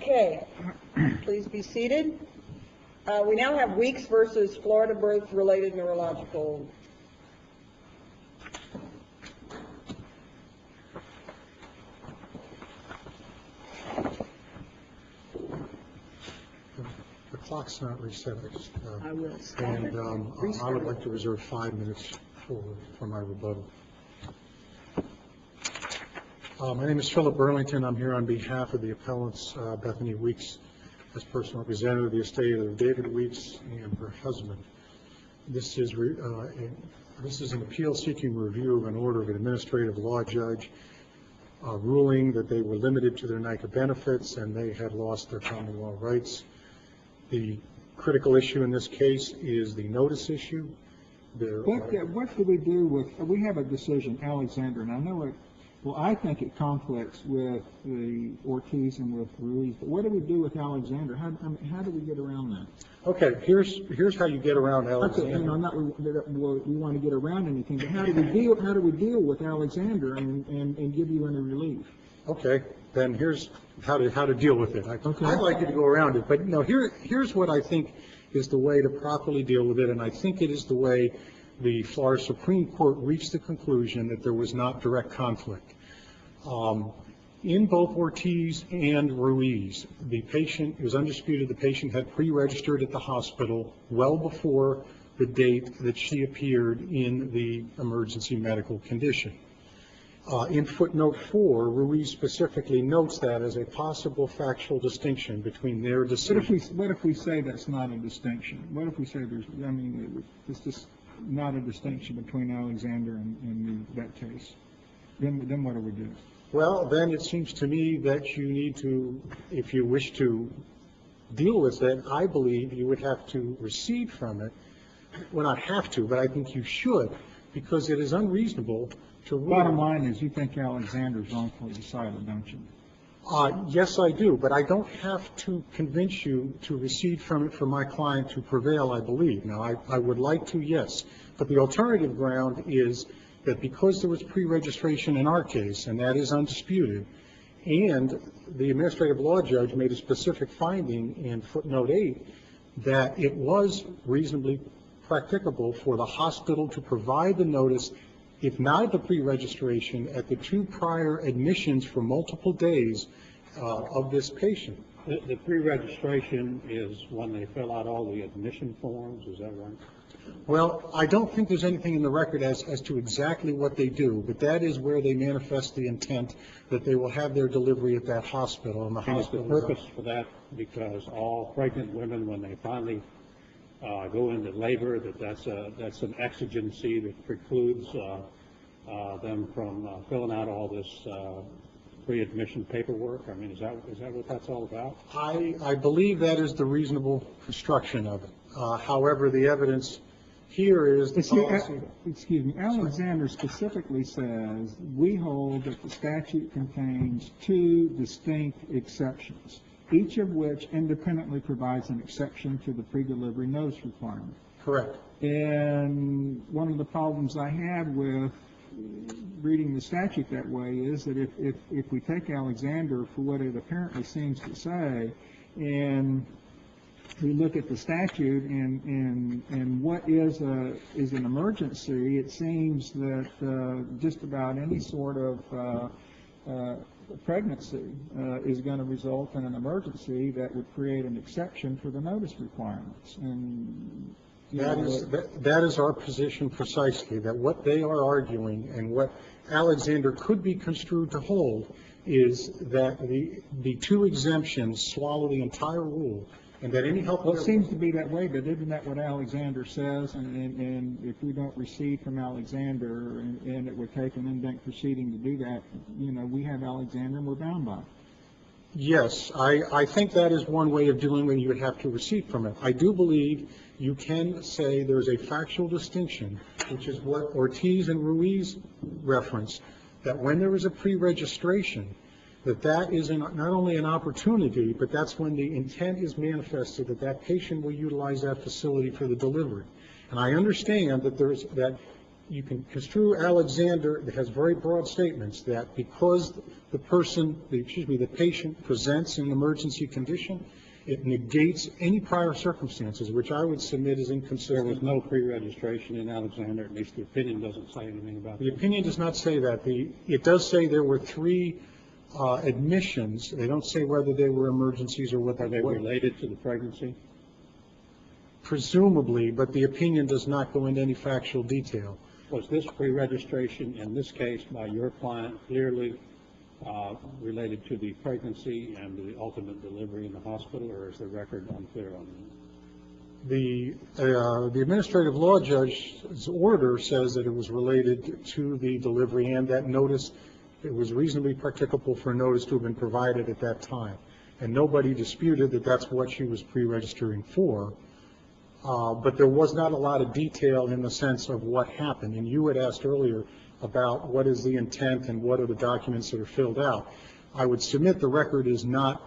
Okay, please be seated. We now have Weeks versus Florida Birth-Related Neurological. The clock's not reset. I will stop and it. I would like to reserve 5 minutes for my rebuttal. My name is Philip Burlington. I'm here on behalf of the appellants Bethany Weeks as personal representative of the estate of David Weeks and her husband. This is an appeal seeking review of an order of an administrative law judge ruling that they were limited to their NICA benefits and they had lost their common law rights. The critical issue in this case is the notice issue. What do we do with, we have a decision, Alexander, and I know it, well, I think it conflicts with the Ortiz and with Ruiz, but what do we do with Alexander? How do we get around that? Okay, here's how you get around Alexander. Okay, not we want to get around anything, but how do we deal with Alexander and give you any relief? Okay, then here's how to deal with it. Okay. I'd like you to go around it, but no, here's what I think is the way to properly deal with it, and I think it is the way the Florida Supreme Court reached the conclusion that there was not direct conflict. In both Ortiz and Ruiz, the patient, it was undisputed, the patient had pre-registered at the hospital well before the date that she appeared in the emergency medical condition. In footnote 4, Ruiz specifically notes that as a possible factual distinction between their decision. What if we say that's not a distinction? What if we say it's just not a distinction between Alexander and that case? Then what do we do? Well, then it seems to me that you need to, if you wish to deal with it, I believe you would have to recede from it. Well, not have to, but I think you should, because it is unreasonable to rule. Bottom line is you think Alexander's wrongfully decided, don't you? Yes, I do, but I don't have to convince you to recede from it for my client to prevail, I believe. Now, I would like to, yes, but the alternative ground is that because there was pre-registration in our case, and that is undisputed, and the administrative law judge made a specific finding in footnote 8 that it was reasonably practicable for the hospital to provide the notice, if not at the pre-registration, at the 2 prior admissions for multiple days of this patient. The pre-registration is when they fill out all the admission forms, is that right? Well, I don't think there's anything in the record as to exactly what they do, but that is where they manifest the intent that they will have their delivery at that hospital. And the hospital. The purpose for that, because all pregnant women, when they finally go into labor, that's an exigency that precludes them from filling out all this pre-admission paperwork. I mean, is that what that's all about? I believe that is the reasonable construction of it. However, the evidence here is the policy. Excuse me. Alexander specifically says we hold that the statute contains 2 distinct exceptions, each of which independently provides an exception to the pre-delivery notice requirement. Correct. And one of the problems I have with reading the statute that way is that if we take Alexander for what it apparently seems to say, and we look at the statute and what is an emergency, it seems that just about any sort of pregnancy is going to result in an emergency that would create an exception for the notice requirements. And that is our position precisely, that what they are arguing and what Alexander could be construed to hold is that the 2 exemptions swallow the entire rule, and that any help. Well, it seems to be that way, but isn't that what Alexander says? And if we don't recede from Alexander, and it would take an in-bank proceeding to do that, we have Alexander and we're bound by it. Yes, I think that is one way of doing it. You would have to recede from it. I do believe you can say there is a factual distinction, which is what Ortiz and Ruiz reference, that when there is a pre-registration, that is not only an opportunity, but that's when the intent is manifested that patient will utilize that facility for the delivery. And I understand that you can construe Alexander, that has very broad statements that because the patient presents an emergency condition, it negates any prior circumstances, which I would submit is There inconsistent. was no pre-registration in Alexander, at least the opinion doesn't say anything about The that. opinion does not say that. It does say there were 3 admissions. They don't say whether they were emergencies or whether Are they related to the pregnancy? presumably, but the opinion does not go into any factual detail. Was this pre-registration in this case by your client clearly related to the pregnancy and the ultimate delivery in the hospital, or is the record unclear on that? The administrative law judge's order says that it was related to the delivery and that notice, it was reasonably practicable for notice to have been provided at that time. And nobody disputed that that's what she was pre-registering for. But there was not a lot of detail in the sense of what happened. And you had asked earlier about what is the intent and what are the documents that are filled out. I would submit the record is not,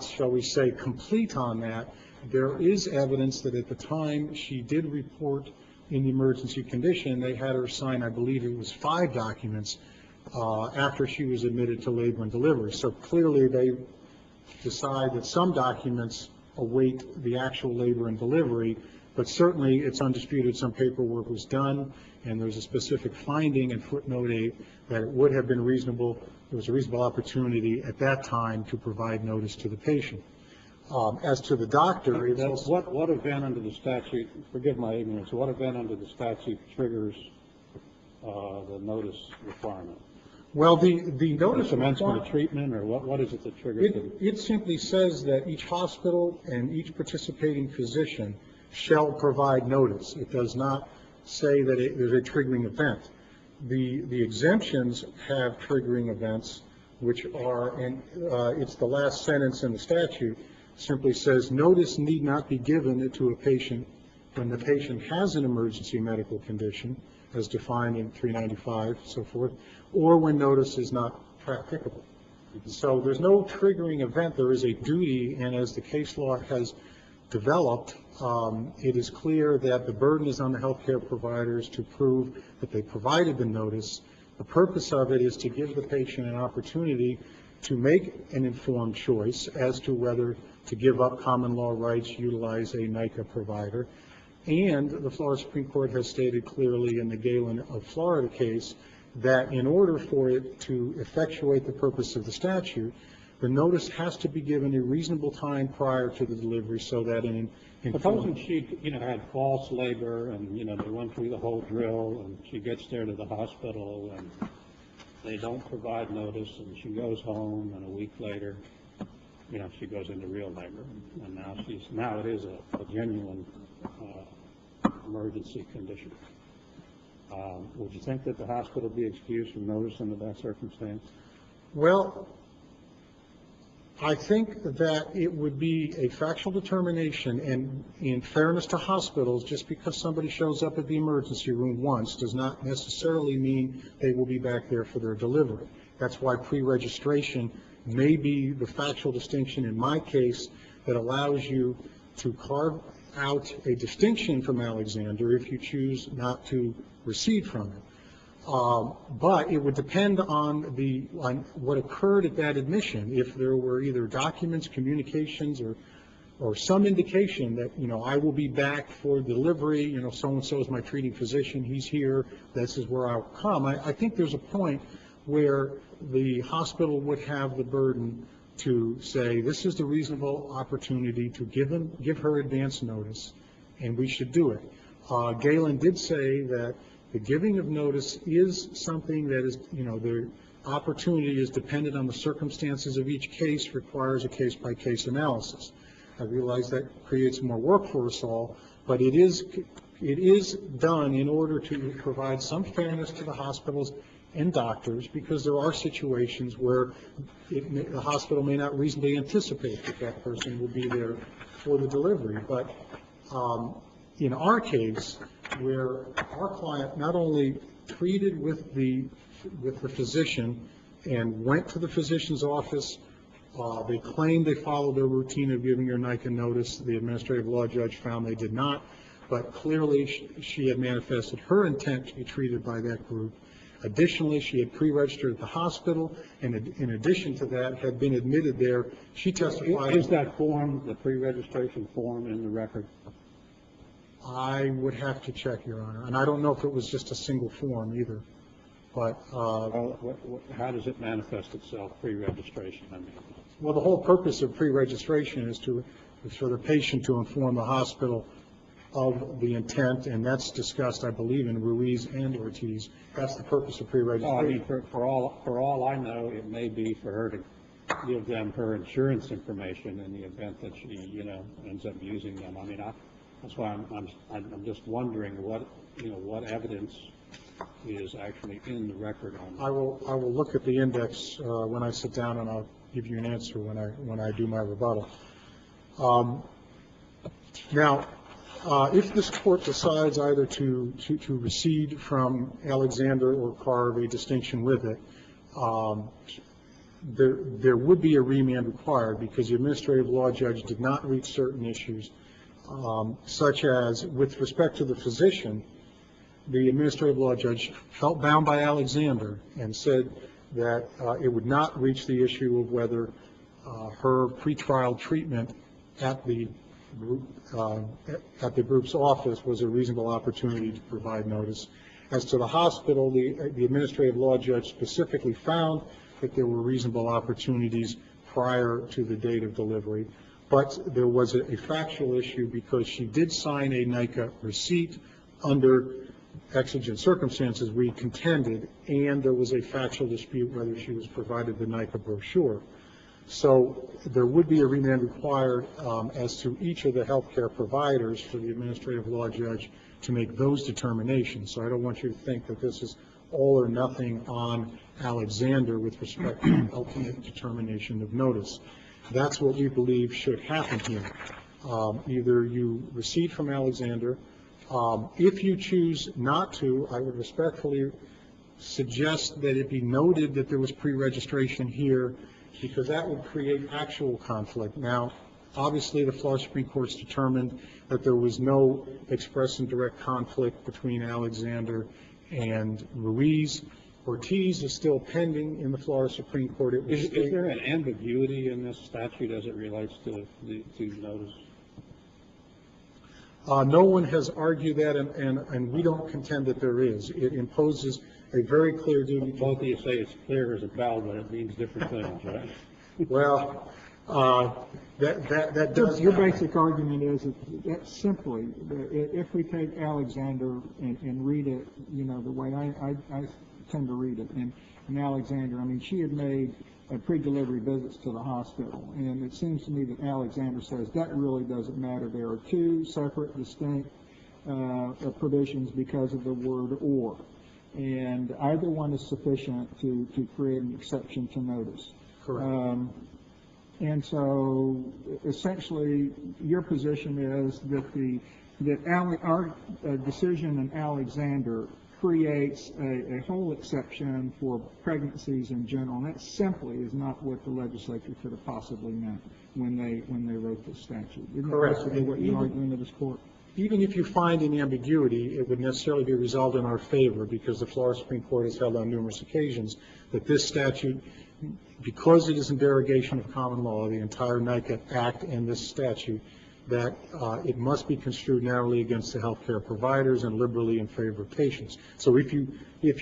shall we say, complete on that. There is evidence that at the time she did report in the emergency condition, they had her sign, I believe it was 5 documents after she was admitted to labor and delivery. So clearly they decide that some documents await the actual labor and delivery, but certainly it's undisputed some paperwork was done, and there's a specific finding in footnote 8 that it would have been reasonable, there was a reasonable opportunity at that time to provide notice to the patient. As to the doctor, it's also, What event under the statute, forgive my ignorance, what event under the statute triggers the notice requirement? well, the notice Commencement of treatment, or what is it that triggers it? It simply says that each hospital and each participating physician shall provide notice. It does not say that there's a triggering event. The exemptions have triggering events, which are, and it's the last sentence in the statute, simply says notice need not be given to a patient when the patient has an emergency medical condition, as defined in 395, so forth, or when notice is not practicable. So there's no triggering event. There is a duty, and as the case law has developed, it is clear that the burden is on the healthcare providers to prove that they provided the notice. The purpose of it is to give the patient an opportunity to make an informed choice as to whether to give up common law rights, utilize a NICA provider. And the Florida Supreme Court has stated clearly in the Galen of Florida case that in order for it to effectuate the purpose of the statute, the notice has to be given a reasonable time prior to the delivery so that Supposing she, had false labor and, they went through the whole drill and she gets there to the hospital and they don't provide notice and she goes home and a week later, she goes into real labor and now it is a genuine emergency condition. Would you think that the hospital be excused from notice under that circumstance? Well, I think that it would be a factual determination, and in fairness to hospitals, just because somebody shows up at the emergency room once does not necessarily mean they will be back there for their delivery. That's why pre-registration may be the factual distinction in my case that allows you to carve out a distinction from Alexander if you choose not to recede from it. But it would depend on what occurred at that admission. If there were either documents, communications, or some indication that, I will be back for delivery, so-and-so is my treating physician, he's here, this is where I'll come. I think there's a point where the hospital would have the burden to say, this is the reasonable opportunity to give her advance notice, and we should do it. Galen did say that the giving of notice is something that is, the opportunity is dependent on the circumstances of each case, requires a case-by-case analysis. I realize that creates more work for us all, but it is done in order to provide some fairness to the hospitals and doctors, because there are situations where the hospital may not reasonably anticipate that person will be there for the delivery. But in our case, where our client not only treated with the physician and went to the physician's office, they claimed they followed their routine of giving her NICA notice. The administrative law judge found they did not. but clearly she had manifested her intent to be treated by that group. Additionally, she had pre-registered at the hospital, and in addition to that, had been admitted there. She testified. Is that form, the pre-registration form, in the record? I would have to check, Your Honor, and I don't know if it was just a single form either. But how does it manifest itself, pre-registration? I mean, well, the whole purpose of pre-registration is for the patient to inform the hospital of the intent, and that's discussed, I believe, in Ruiz and Ortiz. That's the purpose of pre-registration. I mean, for all I know, it may be for her to give them her insurance information in the event that she, ends up using them. I mean, that's why I'm just wondering what evidence is actually in the record on that. I will look at the index when I sit down, and I'll give you an answer when I do my rebuttal. Now, if this court decides either to recede from Alexander or carve a distinction with it, there would be a remand required because the administrative law judge did not reach certain issues, such as with respect to the physician, the administrative law judge felt bound by Alexander and said that it would not reach the issue of whether her pretrial treatment at the group's office was a reasonable opportunity to provide notice. As to the hospital, the administrative law judge specifically found that there were reasonable opportunities prior to the date of delivery, but there was a factual issue because she did sign a NICA receipt under exigent circumstances, we contended, and there was a factual dispute whether she was provided the NICA brochure. So there would be a remand required as to each of the healthcare providers for the administrative law judge to make those determinations. So I don't want you to think that this is all or nothing on Alexander with respect to the ultimate determination of notice. That's what we believe should happen here. Either you recede from Alexander. If you choose not to, I would respectfully suggest that it be noted that there was pre-registration here, because that would create actual conflict. Now, obviously, the Florida Supreme Court's determined that there was no express and direct conflict between Alexander and Ruiz. Ortiz is still pending in the Florida Supreme Court. Is there an ambiguity in this statute as it relates to notice? No one has argued that, and we don't contend that there is. It imposes a very clear duty. Both of you say it's clear as a bell, but it means different things, right? Well, that does. Your basic argument is that simply, if we take Alexander and read it, the way I tend to read it, in Alexander, I mean, she had made pre-delivery visits to the hospital, and it seems to me that Alexander says that really doesn't matter. There are two separate, distinct provisions because of the word or, and either one is sufficient to create an exception to notice. Correct. And so, essentially, your position is that our decision in Alexander creates a whole exception for pregnancies in general, and that simply is not what the legislature could have possibly meant when they wrote this statute. Isn't Correct. that basically what you're arguing to this court? Even if you find an ambiguity, it would necessarily be resolved in our favor, because the Florida Supreme Court has held on numerous occasions that this statute, because it is in derogation of common law, the entire NICA Act and this statute, that it must be construed narrowly against the healthcare providers and liberally in favor of patients. So if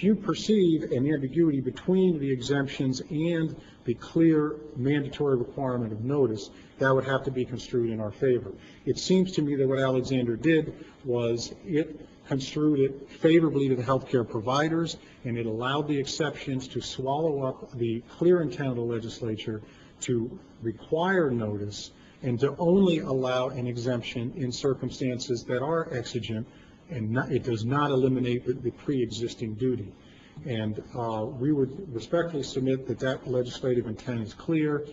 you perceive an ambiguity between the exemptions and the clear mandatory requirement of notice, that would have to be construed in our favor. It seems to me that what Alexander did was it construed it favorably to the healthcare providers, and it allowed the exceptions to swallow up the clear intent of the legislature to require notice and to only allow an exemption in circumstances that are exigent, and it does not eliminate the pre-existing duty. And we would respectfully submit that that legislative intent is clear,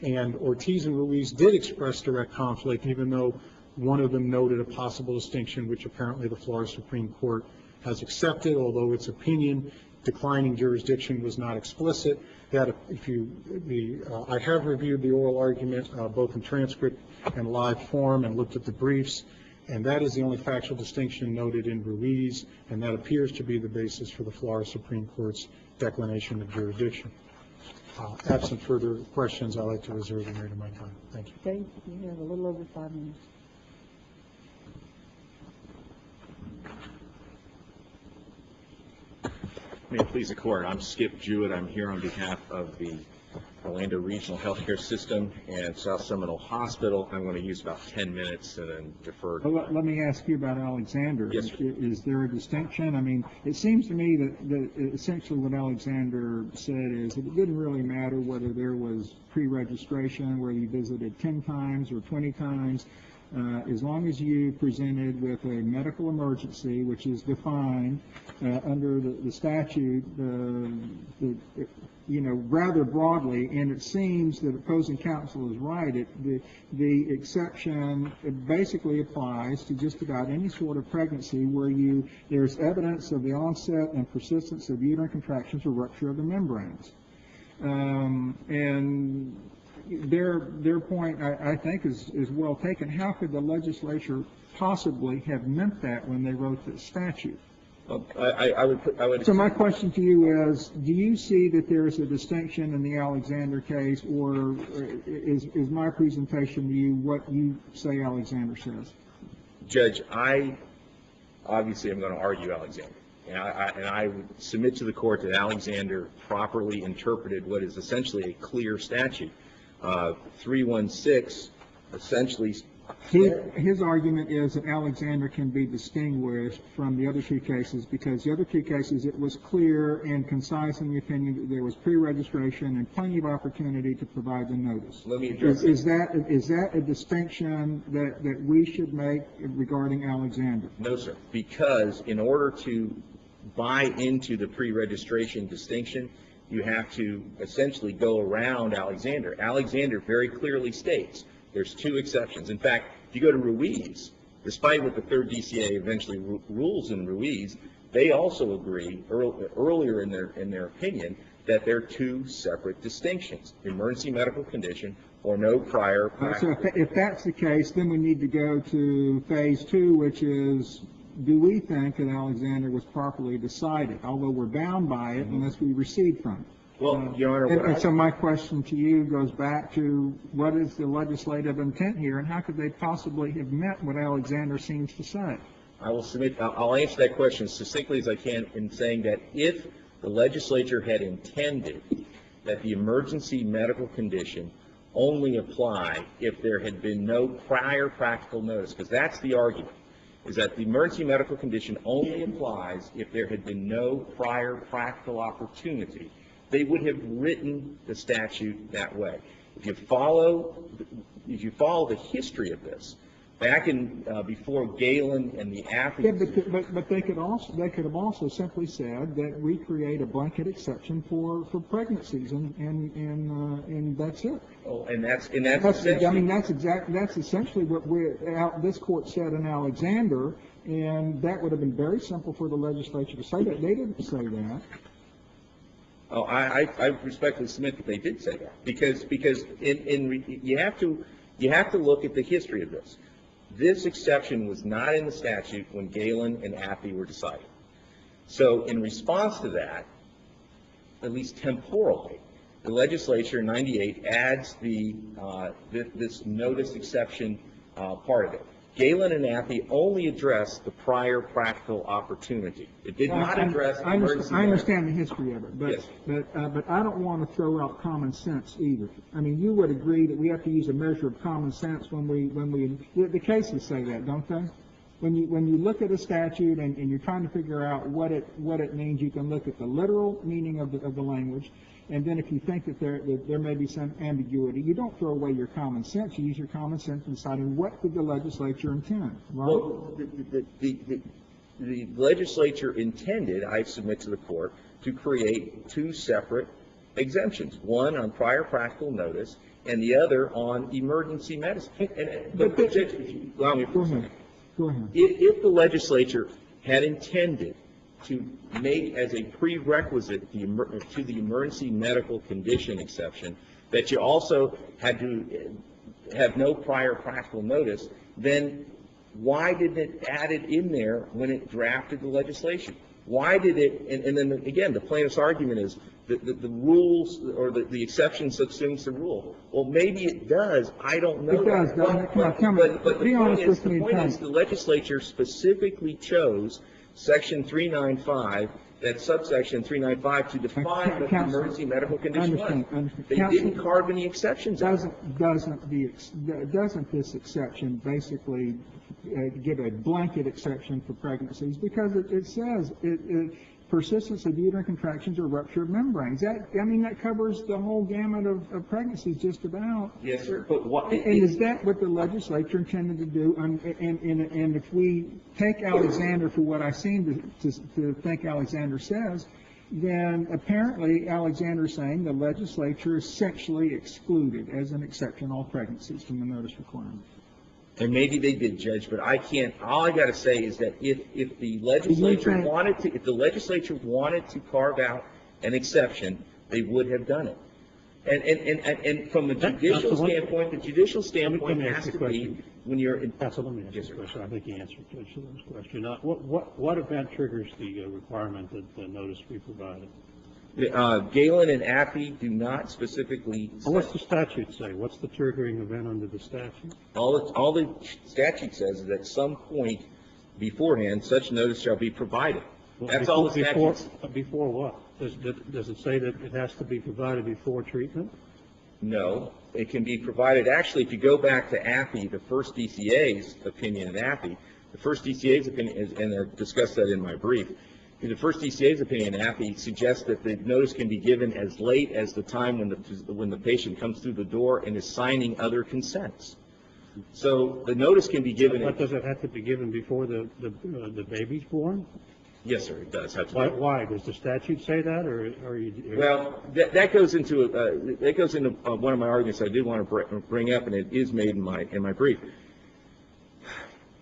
and Ortiz and Ruiz did express direct conflict, even though one of them noted a possible distinction, which apparently the Florida Supreme Court has accepted, although its opinion declining jurisdiction was not explicit. That I have reviewed the oral argument both in transcript and live form and looked at the briefs, And that is the only factual distinction noted in Ruiz, and that appears to be the basis for the Florida Supreme Court's declination of jurisdiction. Absent further questions, I'd like to reserve the remainder of my time. Thank you. Okay, you have a little over 5 minutes. May it please the Court, I'm Skip Jewett. I'm here on behalf of the Orlando Regional Healthcare System and South Seminole Hospital. I'm going to use about 10 minutes and then defer. Well, let me ask you about Alexander. Yes, sir. Is there a distinction? I mean, it seems to me that essentially what Alexander said is that it didn't really matter whether there was pre-registration, whether you visited 10 times or 20 times, as long as you presented with a medical emergency, which is defined under the statute, rather broadly, and it seems that opposing counsel is right. The exception basically applies to just about any sort of pregnancy where there's evidence of the onset and persistence of uterine contractions or rupture of the membranes. And their point, I think, is well taken. How could the legislature possibly have meant that when they wrote this statute? I would. So my question to you is, do you see that there is a distinction in the Alexander case, or is my presentation to you what you say Alexander says? Judge, I obviously am going to argue Alexander. And I would submit to the Court that Alexander properly interpreted what is essentially a clear statute. 316 essentially. His argument is that Alexander can be distinguished from the other two cases because the other two cases it was clear and concise in the opinion that there was pre-registration and plenty of opportunity to provide the notice. Let me address is that a distinction that we should make regarding Alexander? No, sir. Because in order to buy into the pre-registration distinction, you have to essentially go around Alexander. Alexander very clearly states there's two exceptions. In fact, if you go to Ruiz, despite what the third DCA eventually rules in Ruiz, they also agree earlier in their opinion that there are two separate distinctions: emergency medical condition or no prior practice. So if that's the case, then we need to go to phase 2, which is, do we think that Alexander was properly decided, although we're bound by it unless we recede from it? Well, Your Honor, so my question to you goes back to what is the legislative intent here, and how could they possibly have meant what Alexander seems to say? I will submit. I'll answer that question as succinctly as I can in saying that if the legislature had intended that the emergency medical condition only apply if there had been no prior practical notice, because that's the argument, is that the emergency medical condition only applies if there had been no prior practical opportunity, they would have written the statute that way. If you follow the history of this, back in before Galen and the Africans. But they could have also simply said that we create a blanket exception for pregnancies, and that's it. Oh, and that's essentially. I mean, that's essentially what this court said in Alexander, and that would have been very simple for the legislature to say that. They didn't say that. Oh, I respectfully submit that they did say that because you have to look at the history of this. This exception was not in the statute when Galen and Affey were decided. So in response to that, at least temporally, the legislature in '98 adds this notice exception part of it. Galen and Affey only addressed the prior practical opportunity. It did not address emergency. I understand the history of it, Yes. but I don't want to throw out common sense either. I mean, you would agree that we have to use a measure of common sense when the cases say that, don't they? When you look at a statute and you're trying to figure out what it means, you can look at the literal meaning of the language. And then if you think that there may be some ambiguity, you don't throw away your common sense. You use your common sense in deciding what did the legislature intend, right? Well, the legislature intended, I submit to the court, to create two separate exemptions, one on prior practical notice and the other on emergency medicine. Allow me for a second. Go ahead. If the legislature had intended to make as a prerequisite to the emergency medical condition exception that you also had to have no prior practical notice, then Why didn't it add it in there when it drafted the legislation? Why did it, and then again, the plaintiff's argument is that the rules or the exception subsumes the rule. Well, maybe it does. I don't know. It does, doesn't it? Come on, tell me. But Be honest with me the and point tell is me. the legislature specifically chose Section 395, that subsection 395, to define what the Counsel, emergency medical condition was. understand. They Counsel, didn't carve any exceptions out. Doesn't this exception basically give a blanket exception for pregnancies? Because it says persistence of uterine contractions or rupture of membranes. That covers the whole gamut of pregnancies just about. Yes, sir. But what? And is that what the legislature intended to do? And if we take Alexander for what I seem to think Alexander says, then apparently Alexander is saying the legislature essentially excluded as an exception all pregnancies from the notice requirement. And maybe they did, Judge, but I can't. All I got to say is that if the legislature wanted to carve out an exception, they would have done it. And from a judicial standpoint, the judicial standpoint has to be when you're in. Counsel, let me ask you a question. I think you answered Judge Shulman's question. What event triggers the requirement that the notice be provided? Galen and Appy do not specifically. Well, what's the statute say? What's the triggering event under the statute? All the statute says is at some point beforehand, such notice shall be provided. Well, That's all the statute. Before what? Does it say that it has to be provided before treatment? No, it can be provided. Actually, if you go back to Appy, the first DCA's opinion in Appy, the first DCA's opinion, and I discussed that in my brief, the first DCA's opinion in Appy suggests that the notice can be given as late as the time when the patient comes through the door and is signing other consents. So the notice can be given. But does it have to be given before the baby's born? Yes, sir, it does have to. Why? Does the statute say that, or are you? Well, that goes into one of my arguments I did want to bring up, and it is made in my brief.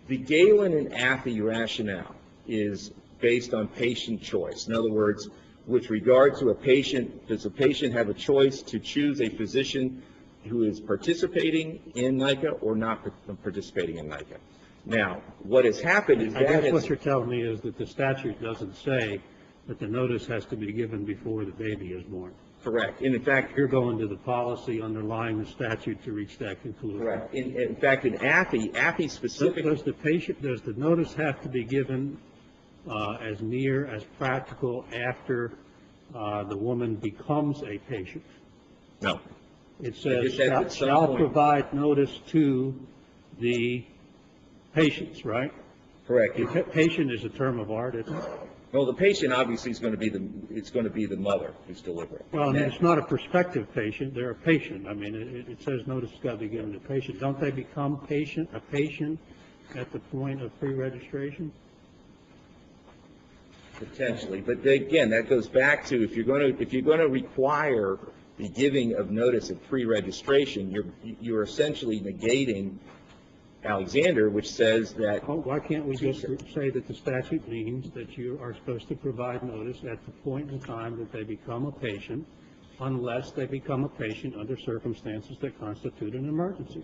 The Galen and Appy rationale is based on patient choice. In other words, with regard to a patient, does a patient have a choice to choose a physician who is participating in NICA or not participating in NICA? Now, what has happened is I guess what you're telling me is that the statute doesn't say that the notice has to be given before the baby is born. Correct. And in fact, You're going to the policy underlying the statute to reach that conclusion. correct. In fact, in Appy specifically. Does the notice have to be given as near as practical after the woman becomes a patient? No. It says At some shall point. provide notice to the patients, right? Correct. The patient is a term of art, isn't it? Well, the patient obviously is going to be the mother who's delivering. Well, I mean, it's not a prospective patient; they're a patient. I mean, it says notice has got to be given to patient. Don't they become a patient at the point of pre-registration? Potentially, but again, that goes back to if you're going to require the giving of notice of pre-registration, you're essentially negating Alexander, which says that. Oh, why can't we just say that the statute means that you are supposed to provide notice at the point in time that they become a patient, unless they become a patient under circumstances that constitute an emergency?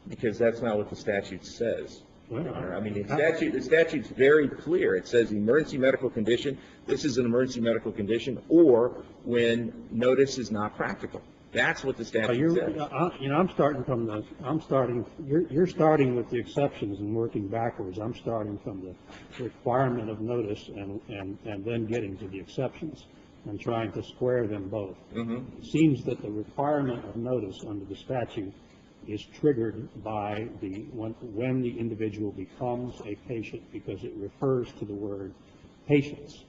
Because that's not what the statute says. Well, I mean, the statute's very clear. It says emergency medical condition. This is an emergency medical condition, or when notice is not practical. That's what the statute says. You're starting with the exceptions and working backwards. I'm starting from the requirement of notice and then getting to the exceptions and trying to square them both. Mm-hmm. It seems that the requirement of notice under the statute is triggered by when the individual becomes a patient, because it refers to the word patients.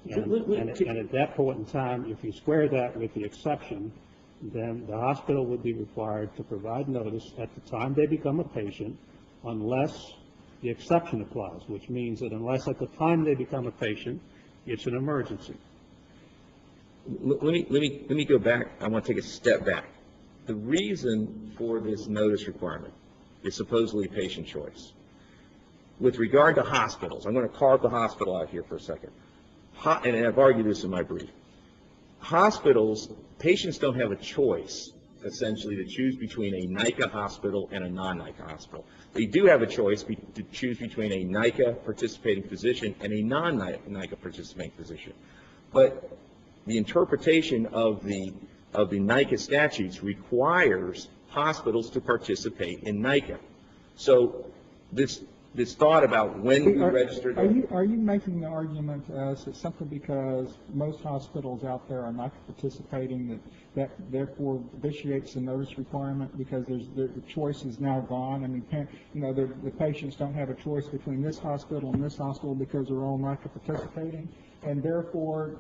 And at that point in time, if you square that with the exception, then the hospital would be required to provide notice at the time they become a patient, unless the exception applies, which means that unless at the time they become a patient, it's an emergency. Let me go back. I want to take a step back. The reason for this notice requirement is supposedly patient choice. With regard to hospitals, I'm going to carve the hospital out here for a second. And I've argued this in my brief. Hospitals, patients don't have a choice essentially, to choose between a NICA hospital and a non-NICA hospital. They do have a choice to choose between a NICA participating physician and a non-NICA participating physician. But the interpretation of the NICA statutes requires hospitals to participate in NICA. So this thought about when we register. Are you making the argument to us that simply because most hospitals out there are not participating, that therefore vitiates the notice requirement because the choice is now gone? I mean, the patients don't have a choice between this hospital and this hospital because they're all not participating, and therefore,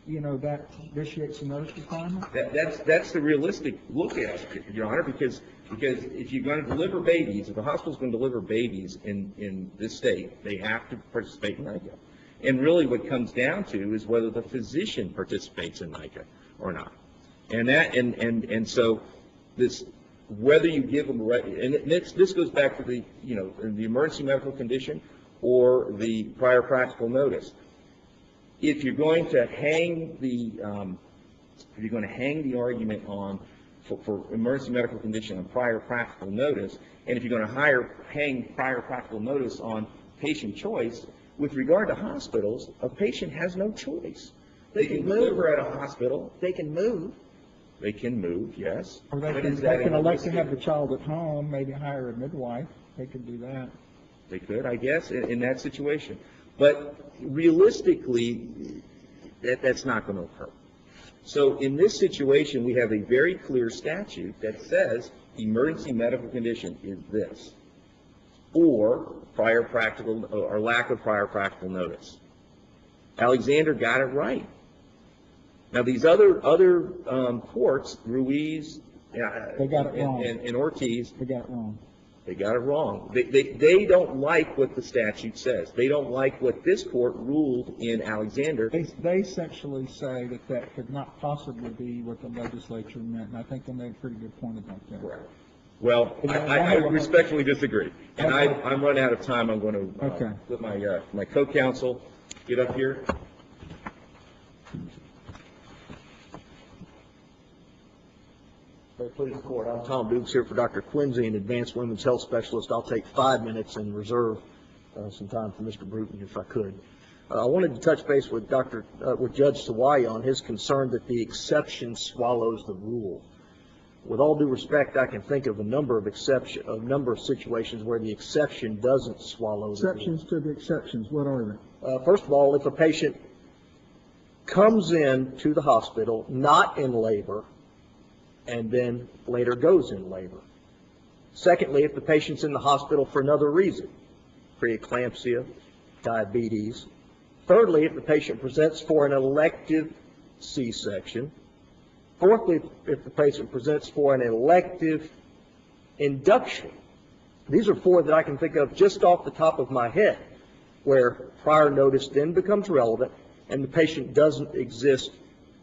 that vitiates the notice requirement? That's the realistic look at it, Your Honor, because if you're going to deliver babies, if the hospital's going to deliver babies in this state, they have to participate in NICA. And really what comes down to is whether the physician participates in NICA or not. And so this, whether you give them, and this goes back to the emergency medical condition or the prior practical notice. If you're going to hang the argument on for emergency medical condition on prior practical notice, and if you're going to hang prior practical notice on patient choice, with regard to hospitals, a patient has no choice. They can deliver at a hospital. They can move. They can move, yes. Or they can elect to have the child at home, maybe hire a midwife. They could do that. They could, I guess, in that situation. But realistically, that's not going to occur. So in this situation, we have a very clear statute that says emergency medical condition is this, or prior practical or lack of prior practical notice. Alexander got it right. Now these other courts, Ruiz, they got it wrong. And Ortiz, they got it wrong. They got it wrong. They don't like what the statute says. They don't like what this court ruled in Alexander. They essentially say that could not possibly be what the legislature meant, and I think they made a pretty good point about that. Correct. Well, I respectfully disagree. And I'm running out of time. I'm going to let my co-counsel get up here. Very pleased to court. I'm Tom Dukes here for Dr. Quincy, an advanced women's health specialist. I'll take 5 minutes and reserve some time for Mr. Bruton if I could. I wanted to touch base with Judge Sawaya on his concern that the exception swallows the rule. With all due respect, I can think of a number of situations where the exception doesn't swallow the rule. Exceptions to the exceptions. What are they? First of all, if a patient comes in to the hospital not in labor and then later goes in labor. Secondly, if the patient's in the hospital for another reason, preeclampsia, diabetes. Thirdly, if the patient presents for an elective C-section. Fourthly, if the patient presents for an elective induction. These are 4 that I can think of just off the top of my head, where prior notice then becomes relevant and the patient doesn't present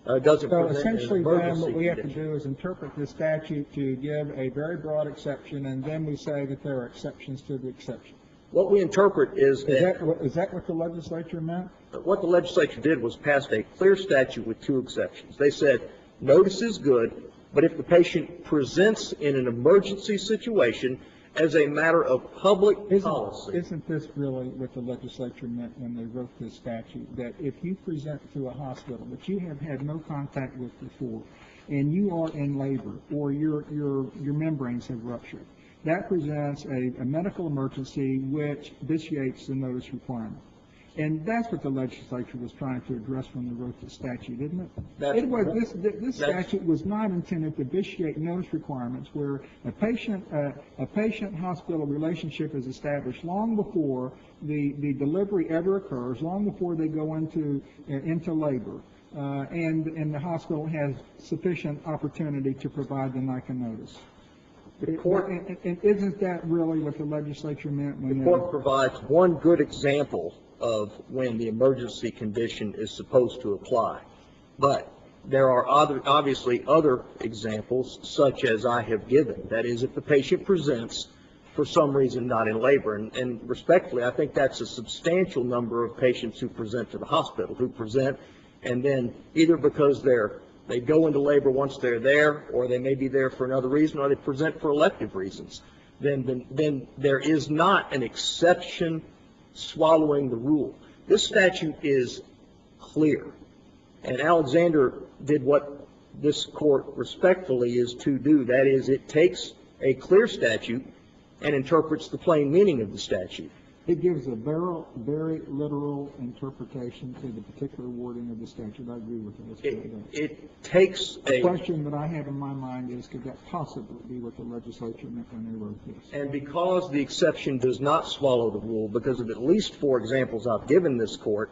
So essentially, an then, emergency what we have to condition. do is interpret the statute to give a very broad exception, and then we say that there are exceptions to the exception. What we interpret is Is that what the legislature meant? what the legislature did was passed a clear statute with 2 exceptions. They said notice is good, but if the patient presents in an emergency situation as a matter of public policy. Isn't this really what the legislature meant when they wrote this statute? That if you present to a hospital that you have had no contact with before, and you are in labor, or your membranes have ruptured, that presents a medical emergency which vitiates the notice requirement. And that's what the legislature was trying to address when they wrote the statute, isn't it? This statute was not intended to vitiate notice requirements where a patient-hospital relationship is established long before the delivery ever occurs, long before they go into labor, and the hospital has sufficient opportunity to provide the NICA notice. And isn't that really what the legislature meant? The court provides one good example of when the emergency condition is supposed to apply. But there are obviously other examples, such as I have given. That is, if the patient presents for some reason not in labor. And respectfully, I think that's a substantial number of patients who present to the hospital, who present and then either because their They go into labor once they're there, or they may be there for another reason, or they present for elective reasons. Then there is not an exception swallowing the rule. This statute is clear, and Alexander did what this court respectfully is to do. That is, it takes a clear statute and interprets the plain meaning of the statute. It gives a very literal interpretation to the particular wording of the statute. I agree with that. It takes The question that I have in my mind is, could that possibly be what the legislature meant when they wrote this? And because the exception does not swallow the rule, because of at least 4 examples I've given this court,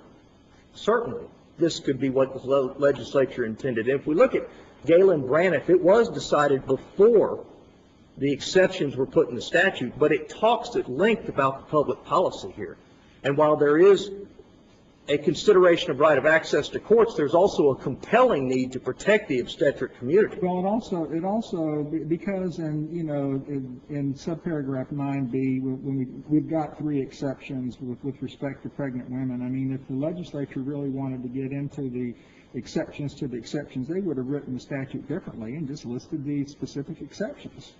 certainly this could be what the legislature intended. And if we look at Galen Braniff, it was decided before the exceptions were put in the statute, but it talks at length about the public policy here. And while there is a consideration of right of access to courts, there's also a compelling need to protect the obstetric community. Well, it also because in subparagraph 9b, when we've got 3 exceptions with respect to pregnant women. I mean, if the legislature really wanted to get into the exceptions to the exceptions, they would have written the statute differently and just listed the specific exceptions.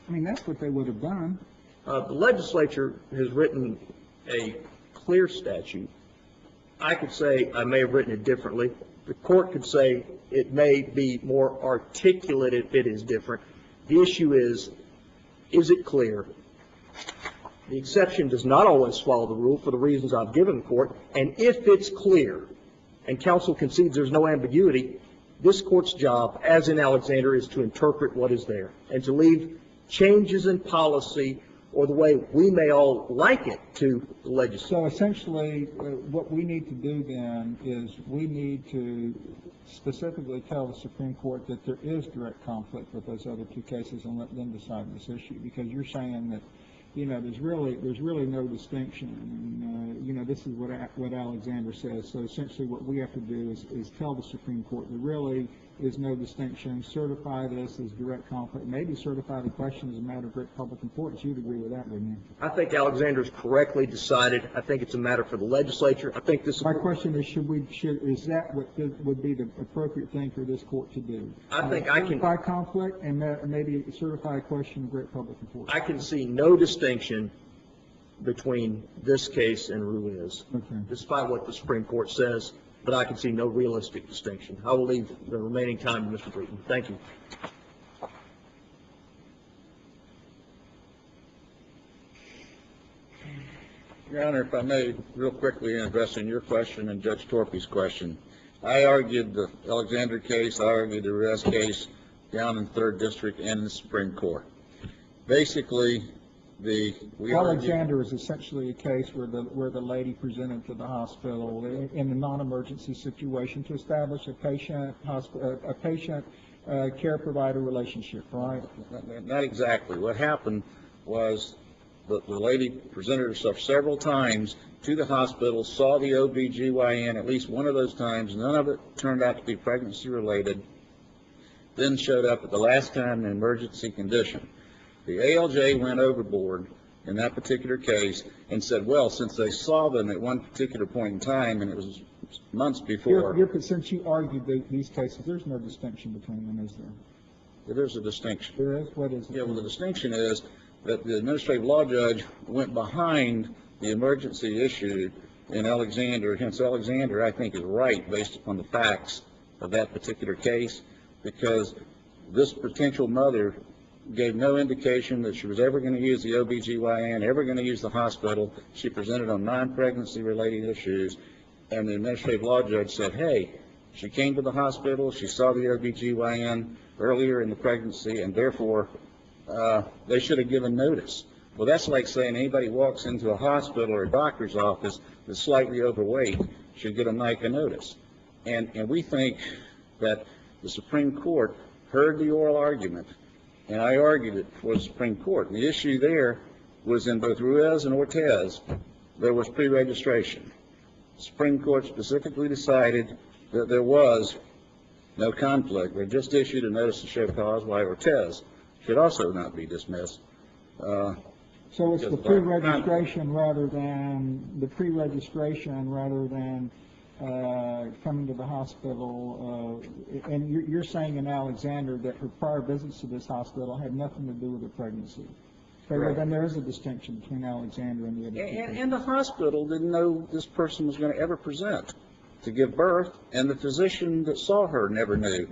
I mean, that's what they would have done. The legislature has written a clear statute. I could say I may have written it differently. The court could say it may be more articulate if it is different. The issue is it clear? The exception does not always swallow the rule for the reasons I've given the court. And if it's clear, and counsel concedes there's no ambiguity, this court's job, as in Alexander, is to interpret what is there and to leave changes in policy or the way we may all like it to the legislature. So essentially, what we need to do then is we need to specifically tell the Supreme Court that there is direct conflict with those other 2 cases and let them decide this issue, because you're saying that there's really no distinction. And, this is what Alexander says. So essentially, what we have to do is tell the Supreme Court there really is no distinction. Certify this as direct conflict. Maybe certify the question as a matter of great public importance. You'd agree with that, wouldn't you? I think Alexander's correctly decided. I think it's a matter for the legislature. I think this. My question is, is that what would be the appropriate thing for this court to do? I think I can certify conflict and maybe certify a question of great public importance. I can see no distinction between this case and Ruiz, despite what the Supreme Court says, but I can see no realistic distinction. I will leave the remaining time to Mr. Breeden. Thank you. Your Honor, if I may, real quickly in addressing your question and Judge Torpey's question, I argued the Alexander case, I argued the Ruiz case down in 3rd District and in the Supreme Court. Basically, Alexander is essentially a case where the lady presented to the hospital in a non-emergency situation to establish a patient care provider relationship, right? Not exactly. What happened was the lady presented herself several times to the hospital, saw the OBGYN at least one of those times. None of it turned out to be pregnancy related. Then showed up at the last time in an emergency condition. The ALJ went overboard in that particular case and said, well, since they saw them at one particular point in time, and it was months before. Since you argued these cases, there's no distinction between them, is there? There's a distinction. There is? What is it? Yeah, well, the distinction is that the administrative law judge went behind the emergency issue in Alexander. Hence, Alexander, I think, is right based upon the facts of that particular case, because this potential mother gave no indication that she was ever going to use the OBGYN, ever going to use the hospital. She presented on non-pregnancy related issues, and the administrative law judge said, hey, she came to the hospital, she saw the OBGYN earlier in the pregnancy, and therefore they should have given notice. Well, that's like saying anybody walks into a hospital or a doctor's office that's slightly overweight should get a NICA notice. And we think that the Supreme Court heard the oral argument, and I argued it for the Supreme Court. And the issue there was in both Ruiz and Ortiz, there was pre-registration. The Supreme Court specifically decided that there was no conflict. They just issued a notice to show cause why Ortiz should also not be dismissed. So it's the pre-registration rather than coming to the hospital, and you're saying in Alexander that her prior visits to this hospital had nothing to do with the pregnancy. Okay, well, then there is a distinction between Alexander and the other two cases. And the hospital didn't know this person was going to ever present to give birth, and the physician that saw her never knew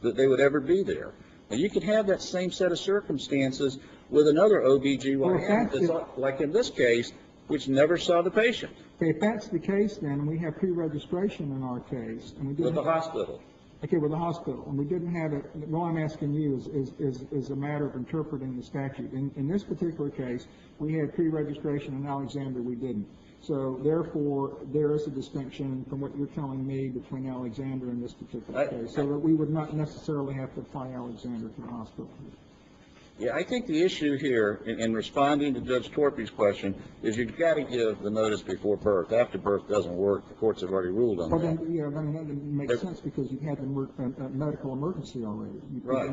that they would ever be there. And you could have that same set of circumstances with another OB/GYN, like in this case, which never saw the patient. Okay, if that's the case, then we have pre-registration in our case, and we didn't. With the hospital. Okay, with the hospital, and we didn't have it. All I'm asking you is a matter of interpreting the statute. In this particular case, we had pre-registration. In Alexander, we didn't. So therefore, there is a distinction from what you're telling me between Alexander and this particular case. So that we would not necessarily have to apply Alexander to the hospital. Yeah, I think the issue here, in responding to Judge Torpy's question, is you've got to give the notice before birth. After birth doesn't work. The courts have already ruled on that. Well, then, yeah, I mean, that makes sense because you had a medical emergency already. Right.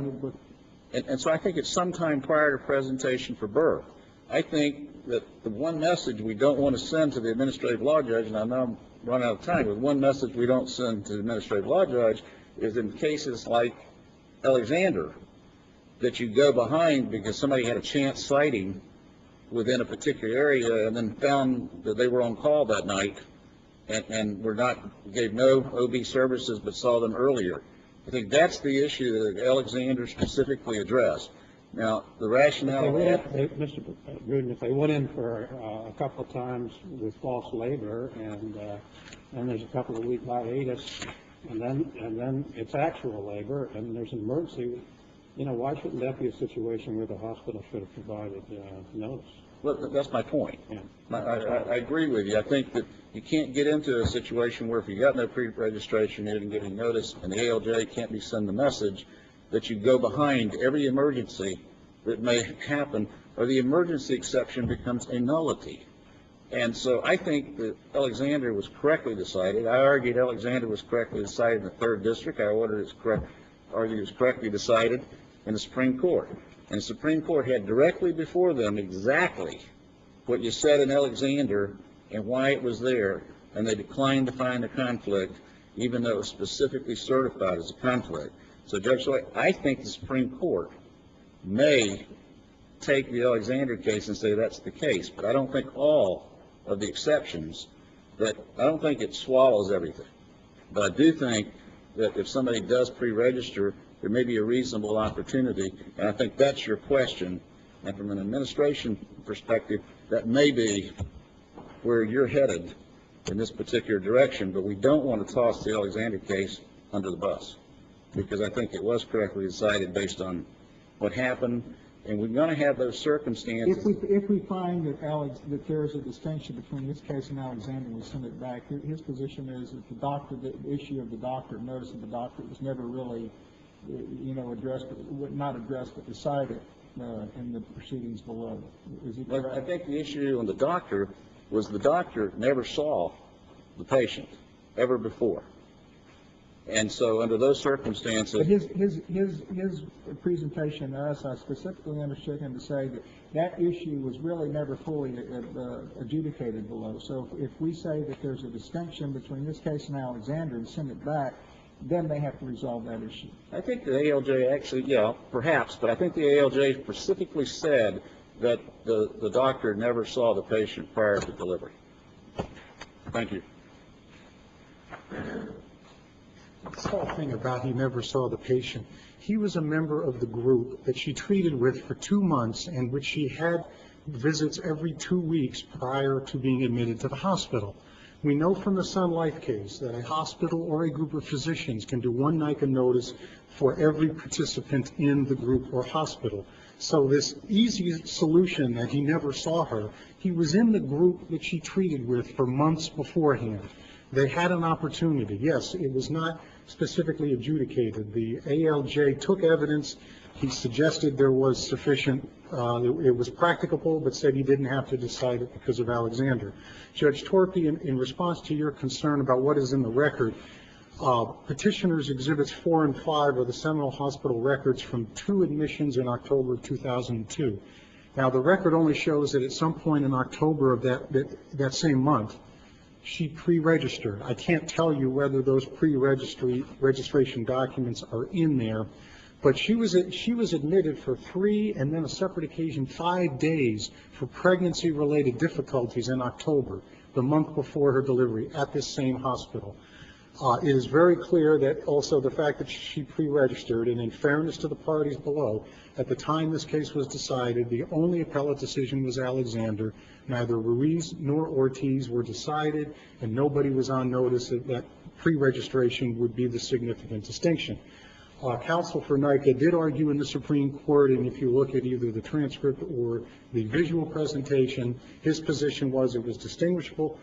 And so I think it's sometime prior to presentation for birth. I think that the one message we don't want to send to the administrative law judge, and I know I'm running out of time, but one message we don't send to the administrative law judge is in cases like Alexander, that you go behind because somebody had a chance sighting within a particular area and then found that they were on call that night and gave no OB services but saw them earlier. I think that's the issue that Alexander specifically addressed. Now, the rationale... Mr. Gruden, if they went in for a couple of times with false labor and there's a couple of week hiatus and then it's actual labor and there's an emergency, you know, why shouldn't that be a situation where the hospital should have provided notice? Well, that's my point. Yeah. I agree with you. I think that you can't get into a situation where if you got no pre-registration, you didn't get any notice, and the ALJ can't be sent the message that you go behind every emergency that may happen, or the emergency exception becomes a nullity. And so I think that Alexander was correctly decided. I argued Alexander was correctly decided in the 3rd District. I argued it was correctly decided in the Supreme Court. And the Supreme Court had directly before them exactly what you said in Alexander and why it was there, and they declined to find a conflict, even though it was specifically certified as a conflict. So, Judge Lloyd, I think the Supreme Court may take the Alexander case and say that's the case, but I don't think all of the exceptions, I don't think it swallows everything. But I do think that if somebody does pre-register, there may be a reasonable opportunity, and I think that's your question. And from an administration perspective, that may be where you're headed in this particular direction, but we don't want to toss the Alexander case under the bus, because I think it was correctly decided based on what happened, and we're going to have those circumstances. If we find that there is a distinction between this case and Alexander, we send it back. His position is that the issue of the doctor, notice of the doctor, was never really, addressed, not addressed, but decided in the proceedings below. Is he correct? I think the issue on the doctor was the doctor never saw the patient ever before. And so under those circumstances... But his presentation to us, I specifically understood him to say that issue was really never fully adjudicated below. So if we say that there's a distinction between this case and Alexander and send it back, then they have to resolve that issue. I think the ALJ actually, perhaps, but I think the ALJ specifically said that the doctor never saw the patient prior to delivery. Thank you. This whole thing about he never saw the patient, he was a member of the group that she treated with for 2 months and which she had visits every 2 weeks prior to being admitted to the hospital. We know from the Sun Life case that a hospital or a group of physicians can do one NICA notice for every participant in the group or hospital. So this easy solution that he never saw her, he was in the group that she treated with for months beforehand. They had an opportunity. Yes, it was not specifically adjudicated. The ALJ took evidence. He suggested there was sufficient, it was practicable, but said he didn't have to decide it because of Alexander. Judge Torpy, in response to your concern about what is in the record, Petitioners Exhibits 4 and 5 are the Seminole Hospital records from 2 admissions in October of 2002. Now, the record only shows that at some point in October of that same month, she pre-registered. I can't tell you whether those pre-registration documents are in there, but she was admitted for 3 and then a separate occasion 5 days for pregnancy-related difficulties in October, the month before her delivery, at this same hospital. It is very clear that also the fact that she pre-registered, and in fairness to the parties below, at the time this case was decided, the only appellate decision was Alexander. Neither Ruiz nor Ortiz were decided, and nobody was on notice that pre-registration would be the significant distinction. Counsel for NICA did argue in the Supreme Court, and if you look at either the transcript or the visual presentation, his position was it was distinguishable,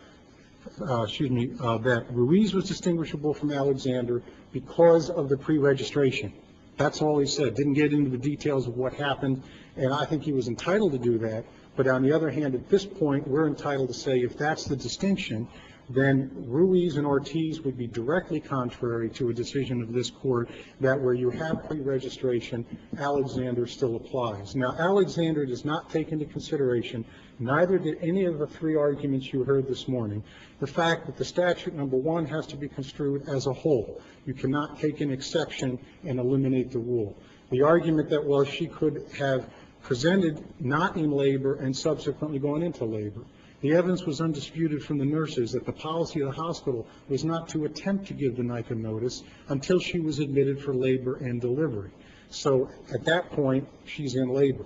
that Ruiz was distinguishable from Alexander because of the pre-registration. That's all he said. Didn't get into the details of what happened, and I think he was entitled to do that. But on the other hand, at this point, we're entitled to say if that's the distinction, then Ruiz and Ortiz would be directly contrary to a decision of this court that where you have pre-registration, Alexander still applies. Now, Alexander does not take into consideration, neither did any of the 3 arguments you heard this morning, the fact that the statute, number 1, has to be construed as a whole. You cannot take an exception and eliminate the rule. The argument that, well, she could have presented not in labor and subsequently gone into labor. The evidence was undisputed from the nurses that the policy of the hospital was not to attempt to give the NICA notice until she was admitted for labor and delivery. So at that point, she's in labor.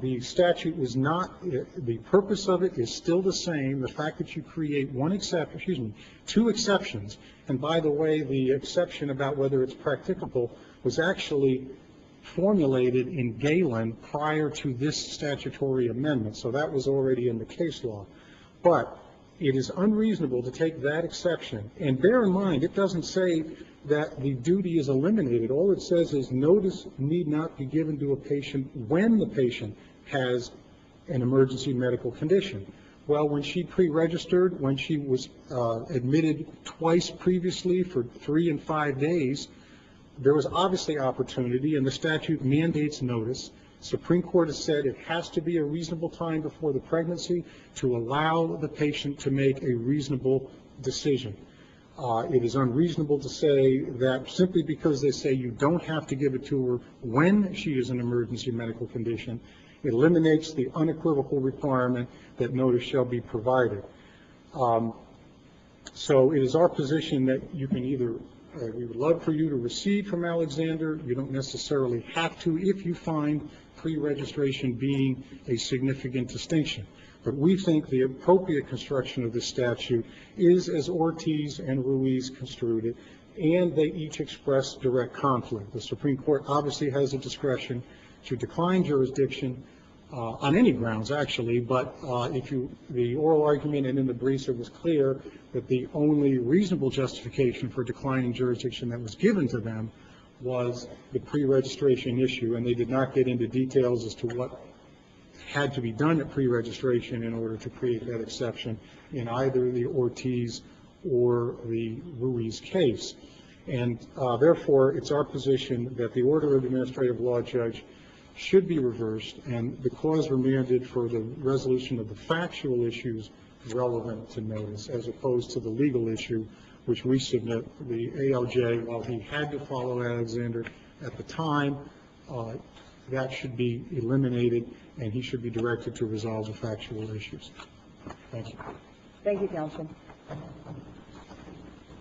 The statute was not, the purpose of it is still the same. The fact that you create 2 exceptions, and by the way, the exception about whether it's practicable was actually formulated in Galen prior to this statutory amendment, so that was already in the case law. But it is unreasonable to take that exception, and bear in mind, it doesn't say that the duty is eliminated. All it says is notice need not be given to a patient when the patient has an emergency medical condition. Well, when she pre-registered, when she was admitted twice previously for 3 and 5 days, there was obviously opportunity, and the statute mandates notice. Supreme Court has said it has to be a reasonable time before the pregnancy to allow the patient to make a reasonable decision. It is unreasonable to say that simply because they say you don't have to give it to her when she is in an emergency medical condition, it eliminates the unequivocal requirement that notice shall be provided. So it is our position that you can either we would love for you to recede from Alexander. You don't necessarily have to if you find pre-registration being a significant distinction. But we think the appropriate construction of this statute is as Ortiz and Ruiz construed it, and they each express direct conflict. The Supreme Court obviously has a discretion to decline jurisdiction on any grounds, actually, but the oral argument and in the briefs it was clear that the only reasonable justification for declining jurisdiction that was given to them was the pre-registration issue, and they did not get into details as to what had to be done at pre-registration in order to create that exception in either the Ortiz or the Ruiz case. And therefore, it's our position that the order of the administrative law judge should be reversed and the cause remanded for the resolution of the factual issues relevant to notice as opposed to the legal issue, which we submit the ALJ, while he had to follow Alexander at the time, that should be eliminated and he should be directed to resolve the factual issues. Thank you. Thank you, counsel.